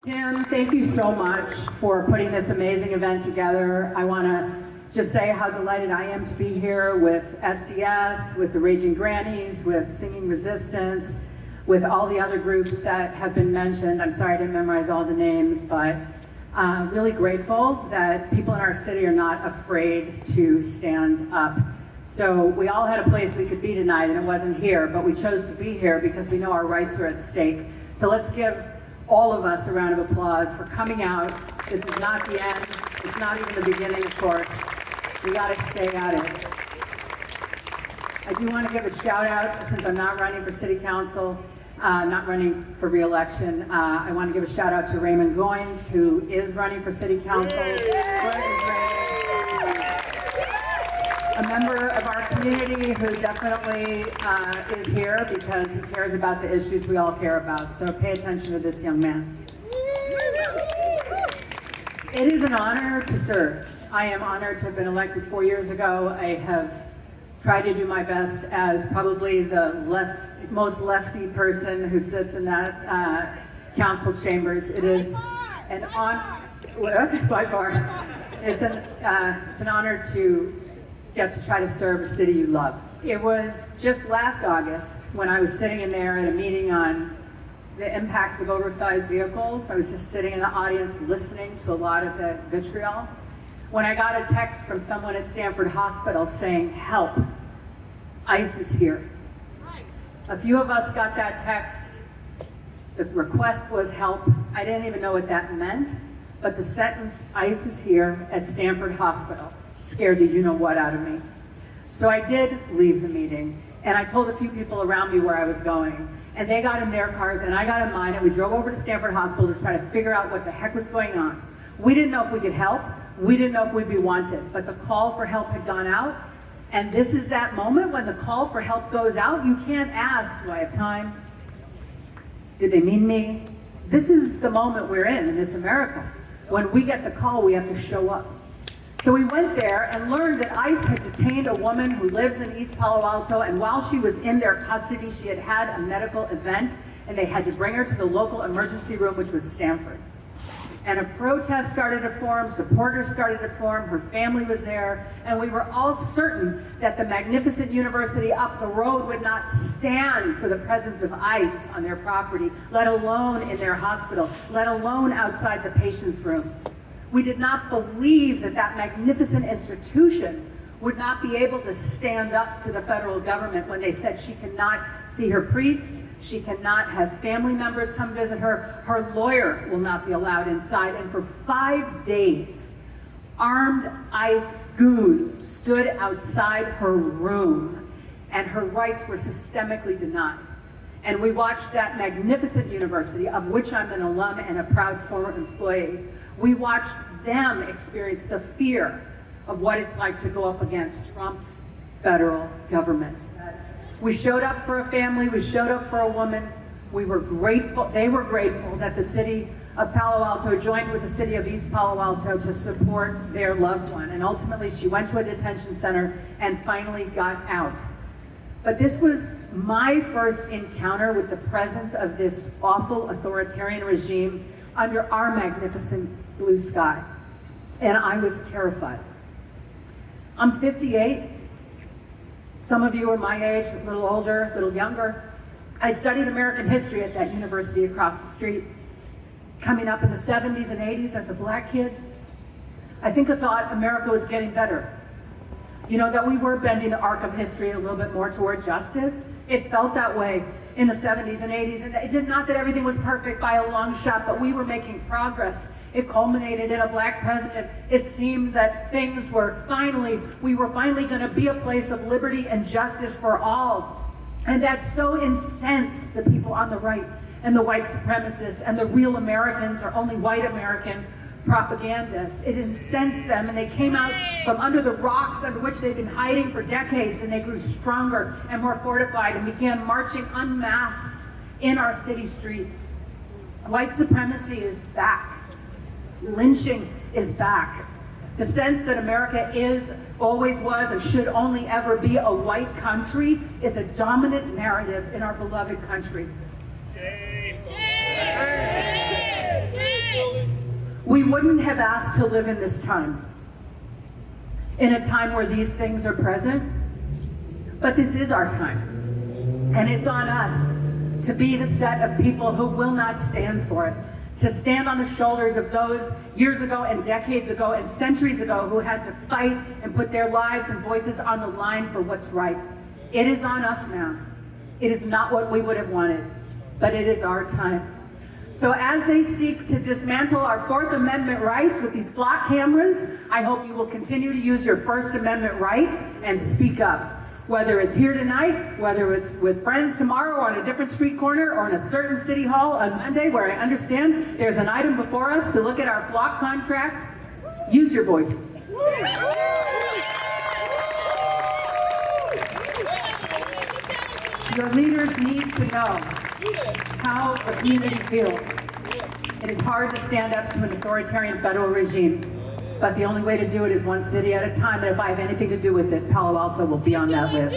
Tim, thank you so much for putting this amazing event together. I want to just say how delighted I am to be here with SDS, with the Raging Grannies, with Singing Resistance, with all the other groups that have been mentioned. I'm sorry I didn't memorize all the names, but really grateful that people in our city are not afraid to stand up. So we all had a place we could be tonight, and it wasn't here, but we chose to be here because we know our rights are at stake. So let's give all of us a round of applause for coming out. This is not the end. It's not even the beginning, of course. We got to stay at it. I do want to give a shout out, since I'm not running for city council, not running for re-election. I want to give a shout out to Raymond Goins, who is running for city council. A member of our community who definitely is here because he cares about the issues we all care about. So pay attention to this young man. It is an honor to serve. I am honored to have been elected 4 years ago. I have tried to do my best as probably the most lefty person who sits in that council chambers. It is an honor, by far. It's an honor to get to try to serve a city you love. It was just last August when I was sitting in there at a meeting on the impacts of oversized vehicles. I was just sitting in the audience listening to a lot of the vitriol, when I got a text from someone at Stanford Hospital saying, "Help, ICE is here." A few of us got that text. The request was help. I didn't even know what that meant, but the sentence, "ICE is here" at Stanford Hospital, scared the you-know-what out of me. So I did leave the meeting, and I told a few people around me where I was going, and they got in their cars, and I got in mine, and we drove over to Stanford Hospital to try to figure out what the heck was going on. We didn't know if we could help. We didn't know if we'd be wanted, but the call for help had gone out, and this is that moment when the call for help goes out. You can't ask, do I have time? Do they mean me? This is the moment we're in this America. When we get the call, we have to show up. So we went there and learned that ICE had detained a woman who lives in East Palo Alto, and while she was in their custody, she had had a medical event, and they had to bring her to the local emergency room, which was Stanford. And a protest started to form, supporters started to form, her family was there, and we were all certain that the magnificent university up the road would not stand for the presence of ICE on their property, let alone in their hospital, let alone outside the patient's room. We did not believe that that magnificent institution would not be able to stand up to the federal government when they said she cannot see her priest, she cannot have family members come visit her, her lawyer will not be allowed inside. And for 5 days, armed ICE goons stood outside her room, and her rights were systemically denied. And we watched that magnificent university, of which I'm an alum and a proud former employee, we watched them experience the fear of what it's like to go up against Trump's federal government. We showed up for a family, we showed up for a woman. We were grateful, they were grateful that the city of Palo Alto joined with the city of East Palo Alto to support their loved one. And ultimately she went to a detention center and finally got out. But this was my first encounter with the presence of this awful authoritarian regime under our magnificent blue sky. And I was terrified. I'm 58. Some of you are my age, a little older, a little younger. I studied American history at that university across the street. Coming up in the 70s and 80s as a black kid, I think I thought America was getting better. You know, that we were bending the arc of history a little bit more toward justice. It felt that way in the 70s and 80s, and it did not that everything was perfect by a long shot, but we were making progress. It culminated in a black president. It seemed that things were we were finally going to be a place of liberty and justice for all. And that so incensed the people on the right and the white supremacists, and the real Americans are only white American propagandists. It incensed them, and they came out from under the rocks under which they'd been hiding for decades, and they grew stronger and more fortified and began marching unmasked in our city streets. White supremacy is back. Lynching is back. The sense that America is, always was, and should only ever be a white country is a dominant narrative in our beloved country. Shame. Shame. Shame. wouldn't have asked to live in this time, in a time where these things are present, but this is our time. And it's on us to be the set of people who will not stand for it, to stand on the shoulders of those years ago and decades ago and centuries ago who had to fight and put their lives and voices on the line for what's right. It is on us now. It is not what we would have wanted, but it is our time. So as they seek to dismantle our Fourth Amendment rights with these flock cameras, I hope you will continue to use your First Amendment right and speak up. Whether it's here tonight, whether it's with friends tomorrow or on a different street corner or in a certain city hall on Monday, where I understand there's an item before us to look at our flock contract, use your voices. Your leaders need to know how the community feels. It is hard to stand up to an authoritarian federal regime, but the only way to do it is one city at a time, and if I have anything to do with it, Palo Alto will be on that list.